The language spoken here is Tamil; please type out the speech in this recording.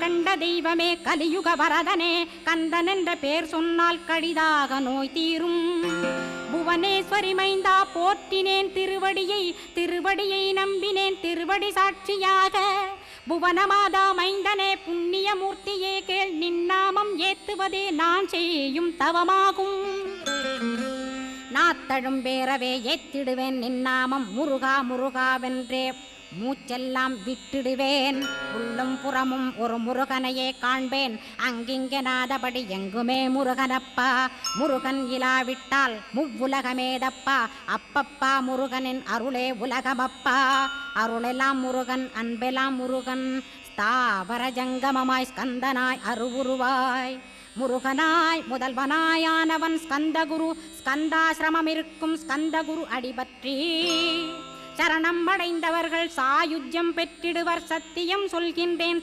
கண்ட தெய்வமே கலியுக வரதனே கந்தன் என்ற பேர் சொன்னால் கடிதாக நோய் தீரும். புவனேஸ்வரி மைந்தா போற்றினேன் திருவடியை நம்பினேன் திருவடி சாட்சியாக. புவனமாதா மைந்தனே புண்ணிய மூர்த்தியே கேள் நின்னாமம் ஏத்துவதே நான் செய்யும் தவமாகும். நாத்தழும் பேரவே ஏத்திடுவேன் நின்னாமம் முருகா முருகாவென்றே மூச்செல்லாம் விட்டுடுவேன். உள்ளும் புறமும் ஒரு முருகனையே காண்பேன் அங்கிங்கெனாதபடி எங்குமே முருகனப்பா. முருகன் இலாவிட்டால் முவ்வுலகமேதப்பா. அப்பப்பா முருகனின் அருளே உலகமப்பா. அருளெல்லாம் முருகன் அன்பெல்லாம் முருகன் ஸ்தாவர ஜங்கமமாய் ஸ்கந்தனாய் அருவுருவாய் முருகனாய் முதல்வனாயானவன் ஸ்கந்தகுரு. ஸ்கந்தாசிரமம் இருக்கும் ஸ்கந்தகுரு அடிபற்றி சரணம் அடைந்தவர்கள் சாயுஜ்யம் பெற்றிடுவர் சத்தியம் சொல்கின்றேன்